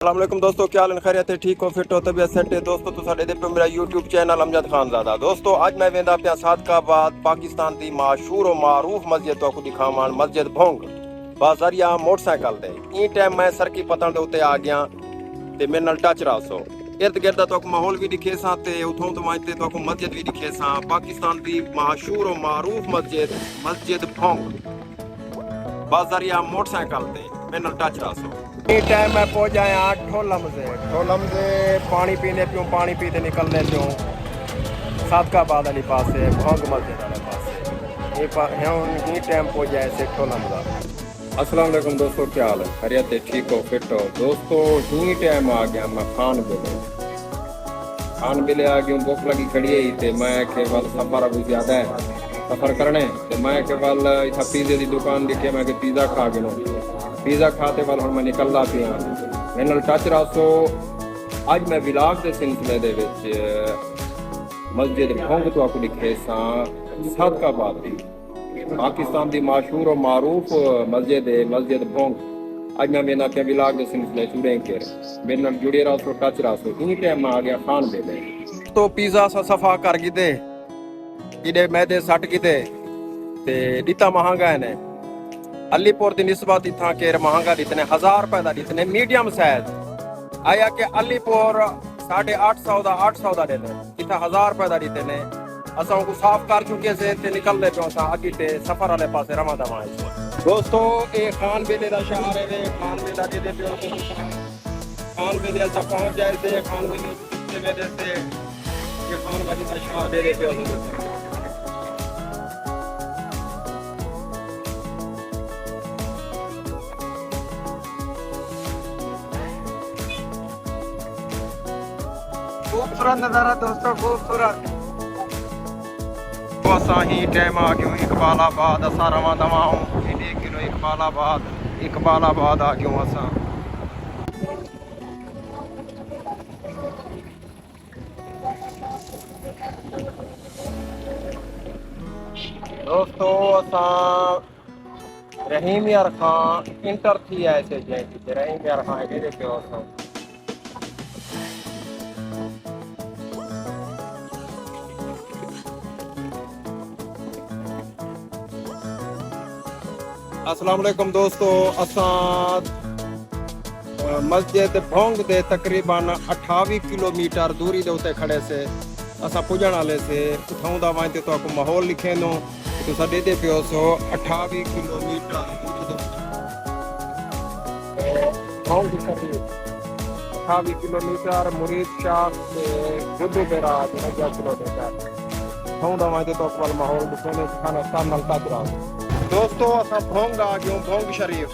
अस्सलामुअलैकुम दोस्तों, क्या हाल खैरियत है? ठीक हो, फिट हो, तबीयत सेट है दोस्तों। तुसा दे पे मेरा यूट्यूब चैनल अमजद खानजादा। दोस्तों आज मैं वेंदा पिया सादकाबाद पाकिस्तान की मशहूर और मारूफ मस्जिद तो दिखावान मस्जिद भोंग बाजरिया मोटरसाइकिल दे। ई टाइम मैं सरकी पतन दे उत्ते आ गया ते मेरे नाल टच रहा सो इर्द गिर्द तो माहौल भी दिखे सा ते उथों तो वांते तो मस्जिद भी दिखे सा। पाकिस्तान की मशहूर और मारूफ मस्जिद मस्जिद भोंग बाजरिया मोटरसाइकिल दे मेरे नाल टच रहा सो। ये टाइम मैं पहुंच आया ठोलम से पानी पीने पियूँ, पानी पीते निकलने पियूँ सादकाबाद वाली पास से भोंग मस्जिद वाले पास से ये टाइम पहुंच जाए से ठोलम का। अस्सलाम वालेकुम दोस्तों, क्या हाल है? खैरियत है? ठीक हो, फिट हो दोस्तों? ही टाइम आ गया मैं खान बिले आ गया। भुख लगी खड़ी है तो मैं केवल सफर अभी ज़्यादा है सफ़र करने तो मैं केवल इतना पिज़्ज़े की दुकान दिखे मैं पिज़्ज़ा खा गया। पिज़्ज़ा खाते वाल हम मैं निकलना पिया मेरे नाल टच रहा सो। अज मैं विलाग के सिलसिले दे विच मस्जिद भोंग तो आपको दिखे सादकाबाद की पाकिस्तान की मशहूर और मारूफ मस्जिद है मस्जिद भोंग। अज मैं मेरा क्या विलाग के सिलसिले चुड़े के मेरे नाल जुड़े रहा सो, टच रहा सो। इन टाइम आ गया खान बेले तो पिज़्ज़ा सा सफ़ा कर गिदे इधे मैदे सट गिदे ते दिता महंगा है ने अलीपुर की निस्बत इतना के महंगा दितने 1000 रुपए का दितने मीडियम साइज आया के अलीपुर 850 का 800 का देने इतना 1000 रुपए का दितने। असा को साफ कर चुके से ते निकल दे पे अगी ते सफर वाले पासे रमा दमा दोस्तों। ये खान बेले का शहर है। खान बेला दे दे पे खान बेले से पहुंच जाए थे खान बेले से ये खान बेले का शहर दे दे पे खूबसूरत नज़ारा दोस्तों, खूबसूरत। असा ही टाइम आ गयो इकबालाबाद असा रवा दवा हूँ 1 किलो इकबालाबाद आ गयो असा। दोस्तों असा रहीम यार खान इंटर थी ऐसे जैसे रहीम यार खान दे पे असा। अस्सलाम वालेकुम दोस्तों, असा मस्जिद भोंग दे तकरीबन 28 किलोमीटर दूरी दे उत्ते खड़े से असा पुजण वाले से उठाऊं दा वांते तो आपको माहौल लिखे नो तो सा दे पियो सो 28 किलोमीटर भोंग दी 28 किलोमीटर मुरीद शाह से गुद्दू बेरा 50 किलोमीटर उठाऊं दा वांते तो आपको माहौल लिखे नो खाना सान नल ताजरा। दोस्तों असा भोंग आ गयो भोंग शरीफ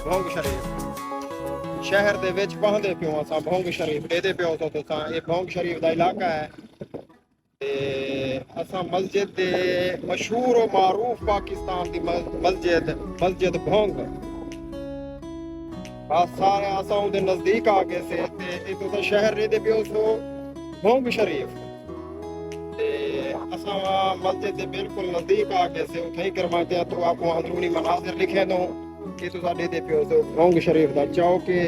शहर दे विच पहुंचदे पियो असा भोंग शरीफ देदे पियो तो तुसा ये भोंग शरीफ दा इलाका है ते असा मस्जिद दे मशहूर और मारूफ पाकिस्तान दी मस्जिद भोंग बस सारे असा उनके नजदीक आ गए से ते तुसा शहर देदे पियो सो भोंग शरीफ ते असा मस्जिद के बिल्कुल नजदीक आ गए से उठे करवाते तो आपको अंदरूनी मनाजिर लिखे दो कि तुसा दे दे पियो तो भोंग शरीफ दा चौक के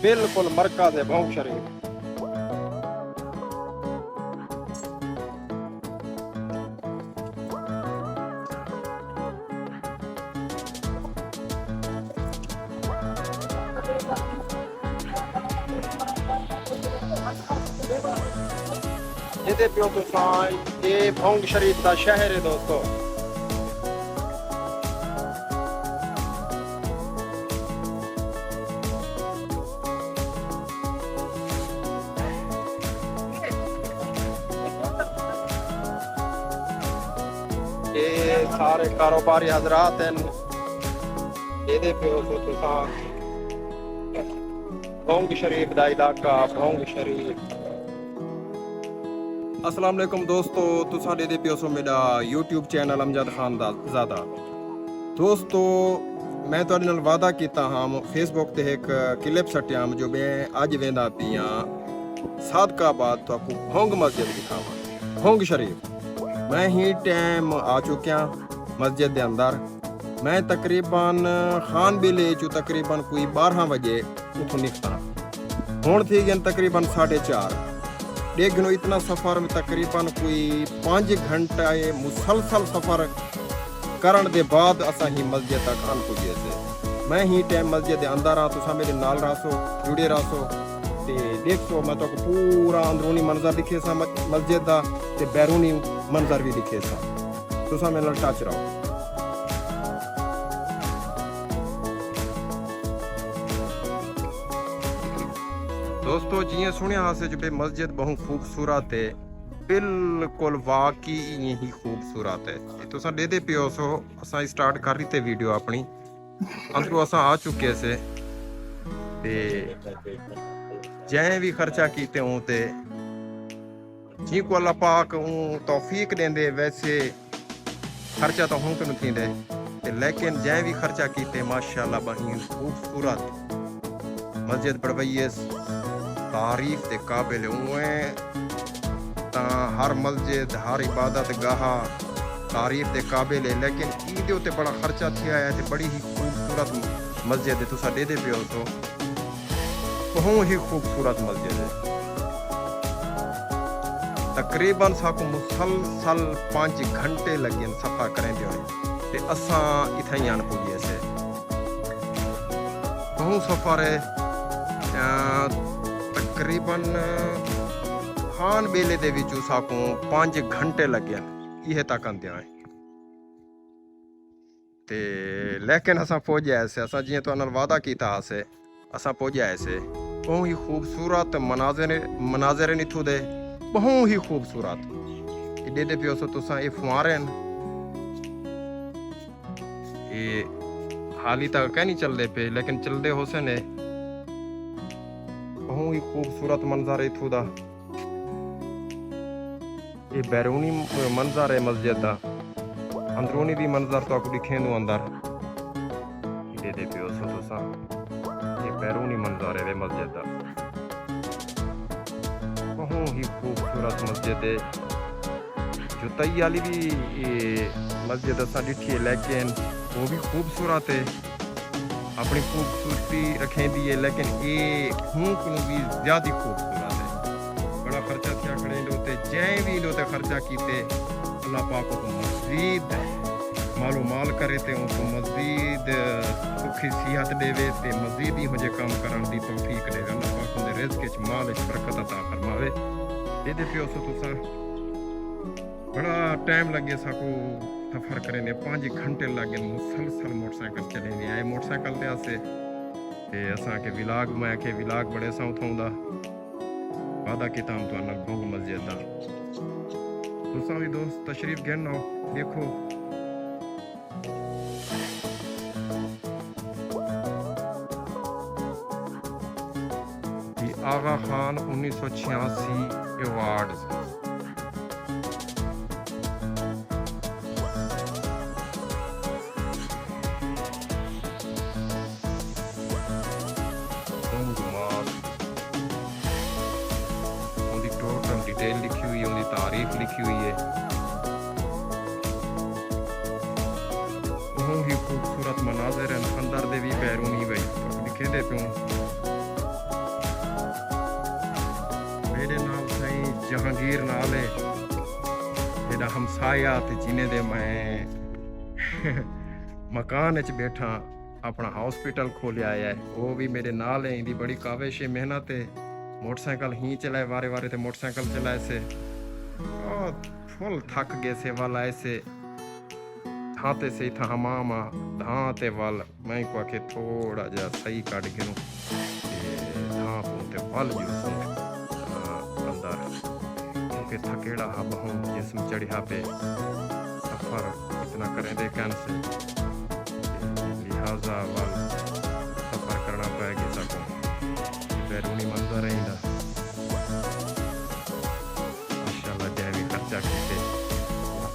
बिल्कुल मरकज है भोंग शरीफ। ये पियो तुसा ये भोंग शरीफ का शहर है दोस्तों। ये सारे कारोबारी हजरात हैं ये पियो तुसा भोंग शरीफ का इलाका भोंग शरीफ। अस्सलाम वालेकुम दोस्तों, तुसा दे पियो सो मेरा यूट्यूब चैनल अमजद खानजादा। दोस्तों मैं तुहाडे नाल वादा कीता हाँ फेसबुक ते एक क्लिप सट्टिया जो मैं अज वेंदा पिया सादकाबाद तो आपको भोंग मस्जिद दिखावा भोंग शरीफ। मैं ही टाइम आ चुकिया मस्जिद के अंदर। मैं तकरीबन खान बिले चो तकरीबन कोई 12 बजे उठो निकला हुण थी गए तकरीबन 4:30। देखो इतना सफ़र में तकरीबन कोई 5 घंटा मुसलसल सफ़र करण दे बाद असा ही मस्जिद तक आन पुजे से। मैं ही टाइम मस्जिद के अंदर हाँ, तुसा मेरे नाल रहो, जुड़े रहो ते देखो मैं तो पूरा अंदरूनी मंजर दिखे सा मस्जिद का ते बैरूनी मंजर भी दिखे सा। तुसा मेरे नाल टच रहो। दोस्तों जियां सुनिया हासे जो मस्जिद बहुत खूबसूरत है, बिल्कुल वाकई यही खूबसूरत है। तुसा दे पियो सो असा स्टार्ट कर रही थे वीडियो अपनी अंदरों असा आ चुके से ते जै भी खर्चा कीते हूँ ते जी को अल्लाह पाक तौफीक देंदे वैसे खर्चा तो हूँ कि थींदे, लेकिन जै भी खर्चा कीते माशाअल्लाह बही खूबसूरत मस्जिद बड़वई तारीफ के काबिल हुए। हर मस्जिद हर इबादत गाह तारीफ के काबिल है, लेकिन ईद उत्ते बड़ा खर्चा थिया है ते बड़ी ही खूबसूरत मस्जिद है। तुसा दे पियो तो बहुत ही खूबसूरत मस्जिद है। तकरीबन साको मुसलसल 5 घंटे लगे सफर करेंदे हुए ते असा इथे आन पुजे से। बहुत सफर है तकरीबन खान बेले दे विचों साको 5 घंटे लगे ये तक आंदे आए ते, लेकिन असा पहुंचे ऐसे असा जियां तो वादा किया से असा पहुंचे ऐसे। बहुत ही खूबसूरत मनाजर इथों दे बहुत ही खूबसूरत। इडे दे पियो सो तुसा ये फुआरे ये हाली तक कह नहीं चलते पे, लेकिन चलते हो से ने। बहुत ही खूबसूरत मंजर इथों दा। ये बैरूनी मंजर है मस्जिद का, अंदरूनी भी मंजर तो आपको दिखे अंदर दे पियो सो तुसा ये बैरूनी मंजर है मस्जिद का। बहुत ही खूबसूरत मस्जिद है। जुताई वाली भी मस्जिद असा डिठी है, लेकिन वो भी खूबसूरत है, अपनी खूबसूरती रखेंदी है, लेकिन ये हूँ भी ज्यादा खूबसूरत है। बड़ा खर्चा क्या खड़े लोते जै भी लोते खर्चा कीते अल्लाह पाक को मस्जिद मालो माल करे ते उनको मस्जिद सुखी सिहत देवे ते मस्जिद ही मुझे काम करन दी तौफीक देवे। अल्लाह पाक उनके रिज़्क़ च माल च बरकत अता फरमावे। दे पियो सो तुसा बड़ा टाइम लगे साको सफर करें 5 घंटे लगे मुसलसल मोटरसाइकिल चले आए। मोटरसाइकिल ते आसे ते असा के विलाग मैं के विलाग बड़े सा उथों दा वादा किता हम तो बहुत मस्जिद दा। तुसा भी दोस्त तशरीफ गन देखो। आगा खान 1986 अवार्ड टोटल डिटेल लिखी हुई है, उनकी तारीफ लिखी हुई है। बहुत ही खूबसूरत मनाजर हैं अंदर दे भी बैरूनी भाई लिखे दे पे मेरे नाल सही जहांगीर नाल है जेड़ा हमसाया ते जिने दे मैं मकान च बैठा अपना हॉस्पिटल खोलिया है, वो भी मेरे नाल है। इंदी बड़ी काविश है, मेहनत है। मोटरसाइकिल ही चलाए वारे वारे ते मोटरसाइकिल चलाए से फुल थक गए से वाला ऐसे धाते से था हमामा धाते वाल मैं को आके थोड़ा जा सही काट गिनू धा पोते वाल जो अंदर क्योंकि थकेड़ा हा बहु जिस्म चढ़िया पे सफर इतना करें दे कैंसिल लिहाजा वाल सफर करना पड़ेगा सबको। बैरूनी मंजर है इंदा माशाल्लाह जय भी खर्चा कीते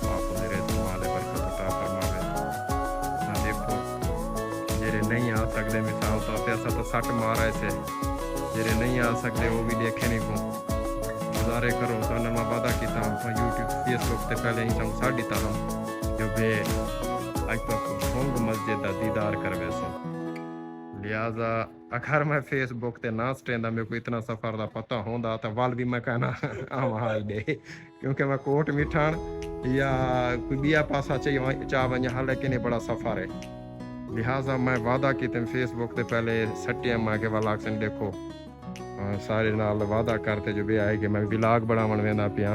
आप मेरे माले बरकत अता फरमावे। ना देखो जेरे नहीं आ सकते मिसाल तौर पे ऐसा तो सट मारा ऐसे जेरे नहीं आ सकते वो भी देखे नहीं को गुजारे करो तो नरमा वादा किया हम यूट्यूब फेसबुक से पहले ही सब साड़ी था हम जो बे आज तो सोंग मस्जिद का दीदार करवे सो। लिहाजा अगर मैं फेसबुक ते ना स्टेंदा मेरे को इतना सफ़र का पता होंदा तो वाल भी मैं कहना आवां ही दे, क्योंकि मैं कोट मिठान या कोई बिया पासा चा वञा हाल लेकिन ये बड़ा सफ़र है। लिहाजा मैं वादा किते फेसबुक ते पहले सट्टियां मां के वाल आखसन देखो सारे नाल वादा करते जो भी आए कि मैं विलाग बनावन वेंदा पिया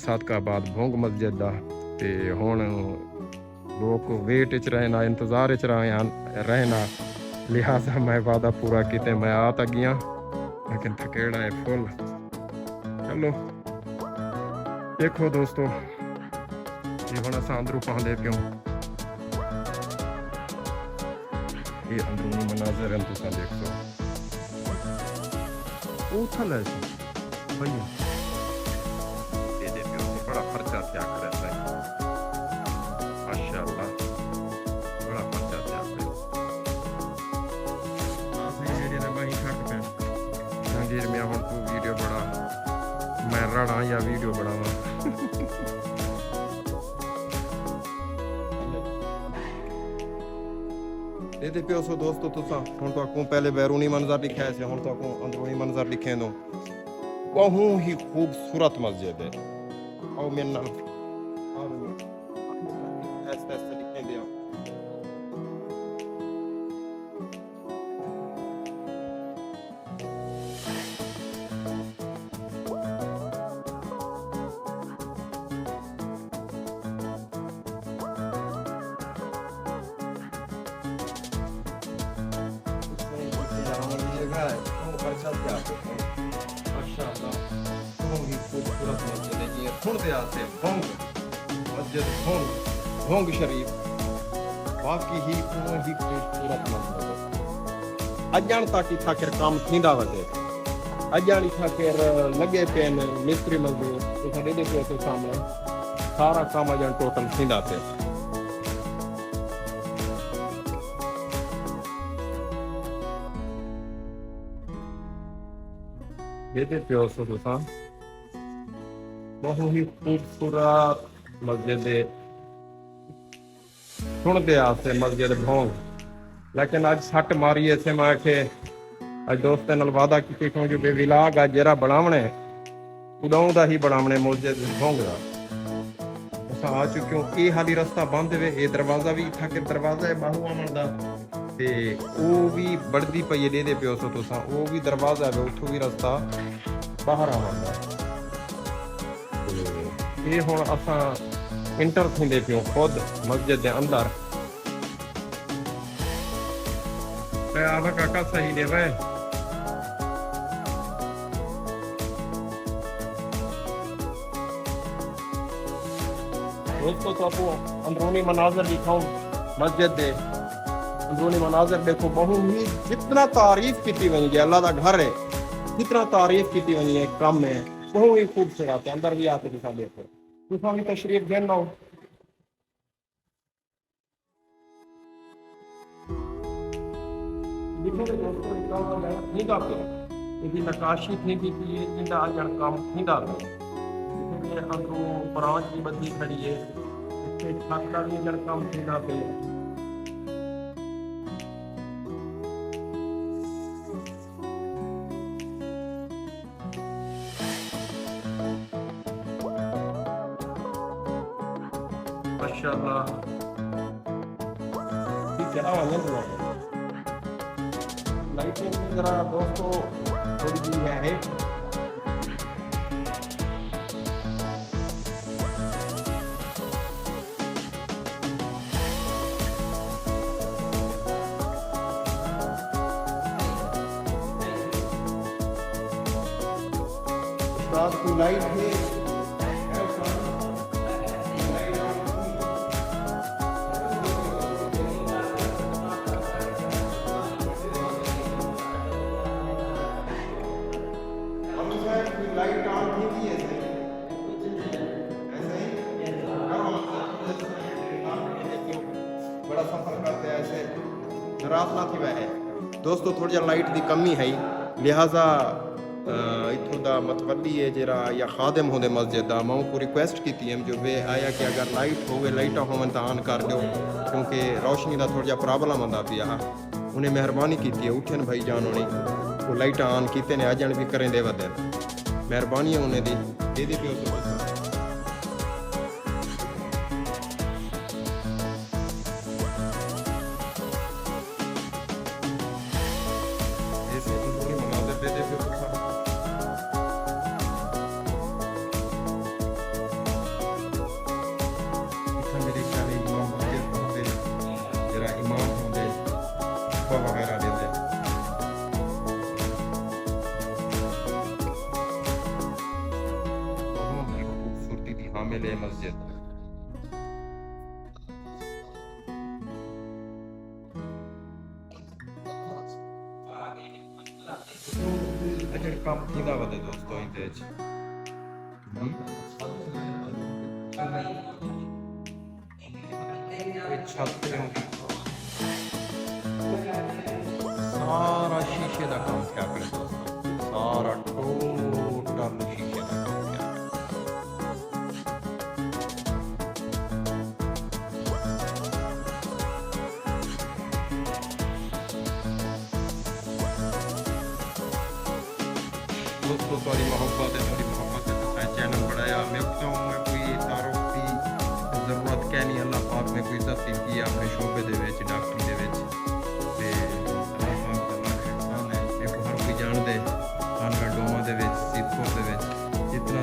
सादकाबाद भोंग मस्जिद दा ते हुण लोग वेट च रहना इंतजार च रहना। लिहाजा मैं वादा पूरा किते मैं आ तो गया लेकिन थकेड़ा है फुल। चलो देखो दोस्तों ये हुण असां अंदरों पहुंचे पियो, ये अंदरूनी मनाज़र हैं तुसां देख सो उथल है भैया ये पियो से बड़ा खर्चा क्या करे माशाअल्लाह बड़ा खर्चा क्या करे जहांगीर में हुण तू वीडियो बड़ा मैं रड़ा या वीडियो बनावा ये पियो सो दोस्तों तुसा हुण तो आपको पहले बैरूनी मंजर दिखाया से हुण तो आपको अंदरूनी मंजर दिखे दो। बहुत ही खूबसूरत मस्जिद है और मेरे नाल ऐसे दिखे दिया। भोंग शरीफ बाकी ही खूबसूरत मस्जिद अजान तक इथा केर काम थींदा वजे अजान इथा केर लगे पेन मिस्त्री मजदूर इथा दे पे तो सामने सारा काम अजान टोटल थींदा पे। ये पियो सो तुसां बहुत ही खूबसूरत मस्जिद सुनते आते मस्जिद भोंग लेकिन अज सट मारी इसे मैं के अज दोस्तों नाल वादा की क्योंकि विलाग अज जरा बनावने उदां दा ही बनावने मस्जिद भोंग दा असां आ चुके हो। ये हाली रास्ता बंद है ये दरवाजा भी इथा के दरवाजा है बाहू आवन दा ते वो भी बढ़दी पई है दे पियो सो तुसां वो भी दरवाजा है उथों भी रास्ता बाहर आवन दा। ये हुण असां इंटर थींदे पियो खुद मस्जिद के अंदर आवा काका सही दे रहे दोस्तों तो आपको अंदरूनी मनाजर दिखाऊं मस्जिद दे अंदरूनी मनाजर देखो बहुत ही जितना तारीफ की वही है अल्लाह का घर है जितना तारीफ की वही है कम है बहुत ही खूबसूरत है। अंदर भी आके दिखा देखो तुसा भी तशरीफ देना हो नकाशी थी काम अंदरों ब्रांच भी बदी खड़ी है छत का भी काम थींदा पे। माशाअल्लाह ठीक है लाइटिंग जरा दोस्तों थोड़ी सी है रात की लाइट है लाइट ऑन थी ऐसे बड़ा सफर करते हैं ऐसे रात ना थी वह दोस्तों थोड़ी लाइट की कमी है लिहाजा इतों का मतवली है जरा या खादिम होंगे मस्जिद का मैं को रिक्वेस्ट की जो वे आया कि अगर लाइट हो लाइटा होवन तो ऑन कर दो क्योंकि रोशनी का थोड़ा जहा प्रॉब्लम आता पिया उन्हें मेहरबानी की है उठन भाई जान होनी वो लाइट ऑन किते ने अजन भी करें दे वदन मेहरबानी है उन्हें दी दे दी पियो तो ऐसे पूरी मनाजर दे दे पियो तो मेरे ख्याल इमाम मस्जिद होंगे जरा इमाम होंगे वगैरह देते खूबसूरती थी हामिल है मस्जिद अजड़ काम थींदा वधे दोस्तों इंदे छत सारा शीशे का काम क्या करे सारा टोटल शीशे का काम क्या दोस्तों थोड़ी मोहब्बत है तो चैनल बढ़ाया मैं क्यों मैं कोई तारुफ की जरूरत क्या नहीं अल्लाह पाक ने कोई इज्जत की अपने शोबे दे विच डॉक्टरी दे विच ते अल्लाह पाक दा बड़ा एहसान है एक हर कोई जान दे खानगा डोमा दे विच सीतपुर दे विच जितना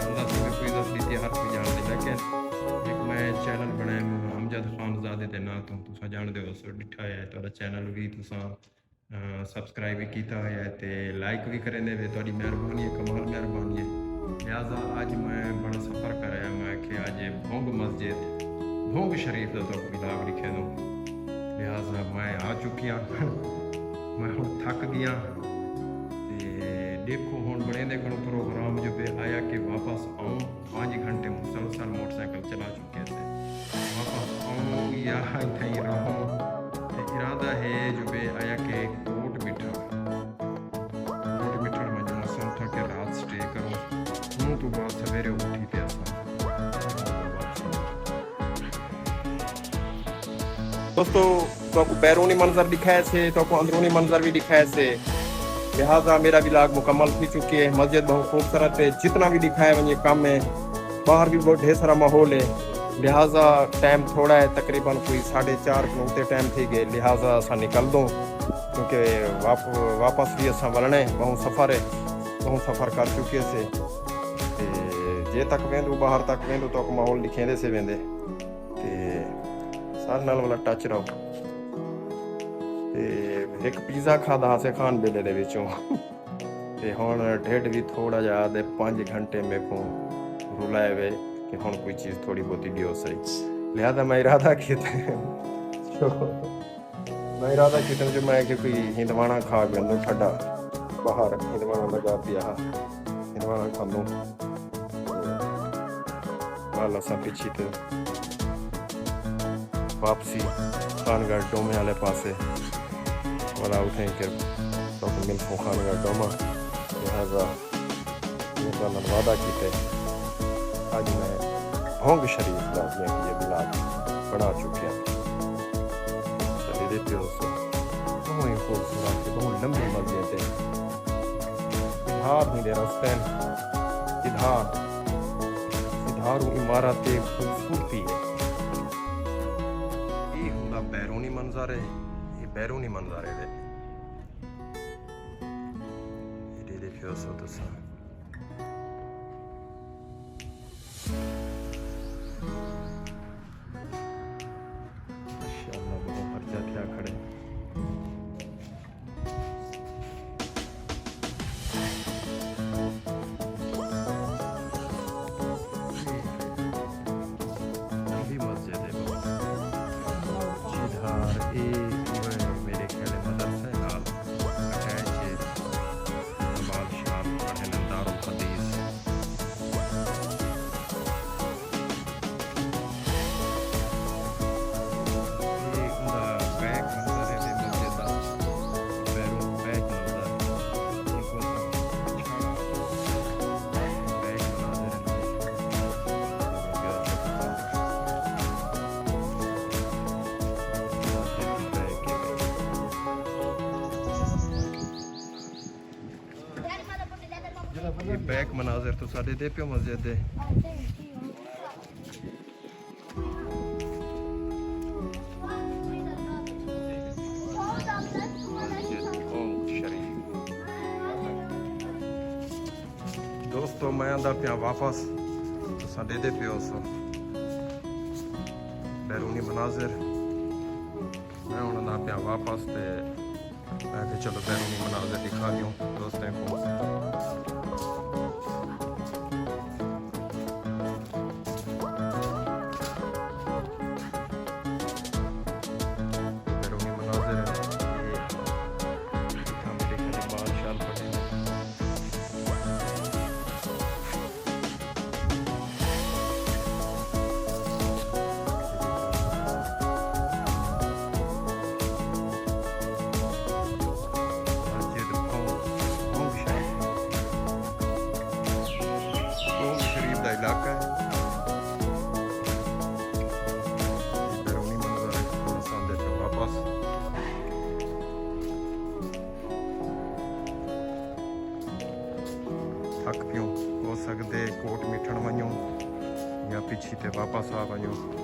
अल्लाह से कोई इज्जत दी हर कोई जान दे लेकिन एक मैं चैनल बनाया अमजद खानजादे दे नाम तो तुसा जान दे हो डिठा है तुहाडा चैनल भी तुसा सबसक्राइब भी किया है तो लाइक भी करें दे थोड़ी मेहरबानी है कमाल मेहरबानी है लिहाजा अज मैं बड़ा सफ़र कराया मैं कि अज भोंग मस्जिद भोंग शरीफ का तो विलाग लिखे दूँ लिहाजा मैं आ चुकी हाँ मैं हूँ थक गया देखो हूँ बने दे को प्रोग्राम जो पे आया कि वापस आऊँ 5 घंटे मुसलसल मोटरसाइकिल चला चुके थे वापस आऊँ या इतना ही रहूँ इरादा है जो बे आया कि कोट बिठड़ में जो मौसम था कि रात स्टे करूँ तो बाद सवेरे उठी थे दोस्तों तो आपको बैरूनी मंजर दिखाए से तो आपको अंदरूनी मंजर भी दिखाए से लिहाजा मेरा व्लॉग मुकम्मल हो चुकी है मस्जिद बहुत खूबसूरत है जितना भी दिखाया वही कम है बाहर भी बहुत ढेर सारा माहौल है लिहाजा टाइम थोड़ा है तकरीबन कोई 4:30 घंटे टाइम थी गए लिहाजा असा निकल दो क्योंकि वापस भी असा वलना है बहुत सफ़र कर चुके से जे तक वेंदू बाहर तक वेंदू तो माहौल दिखेंदे से वेंदे ते सारे नाल वाला टच रहो ते एक पिज़्ज़ा खादा से खान बेले दे विचों ते हुण ढिड भी थोड़ा जिहा 5 घंटे मेरे को रुलाए वे कि हुण कोई चीज़ थोड़ी बहुती दियो सही लिहाजा मैं इरादा किया जो मैं कि कोई हिंदवाना खा के अंदर ठंडा बाहर हिंदवाना लगा पिया हिंदवाना खानू वाला सा पीछे तो वापसी खानगढ़ डोमे वाले पासे वाला उठे के तो मिलको खानगढ़ डोमा लिहाजा मेरा वादा किया आज मैं भोंग शरीफ का ये ब्लॉग बना चुके हैं चलिए देखते हो बहुत ही खूबसूरत बहुत लंबी मस्जिद है इधार नहीं दे रास्ते इधार इमारत खूबसूरती है ये हुंदा बैरूनी मंजर है ये बैरूनी मंजर है ये देखियो सो तो सा खड़े लंबी मस्जिद है मेरे ख्याल मदरसा लाल अटैच है नमाज शाम पढ़ने दारुल हदीस ये बैक मनाजिर तो साढ़े दे पियो मस्जिद दे दोस्तों मैं आंदा पिया वापस तो साढ़े दे पियो सो बैरूनी मनाजिर मैं हूँ आंदा पिया वापस ते मैं कि चलो बैरूनी मनाजिर दिखा दूँ दोस्तों को बैरूनी मनाजिर ये हम देखने बाल शाल पड़े इलाका है बैरूनी मंजर है सामने पे वापस थक पियो हो सकते कोट मिठण वञूं या पिछी ते वापस आ वञूं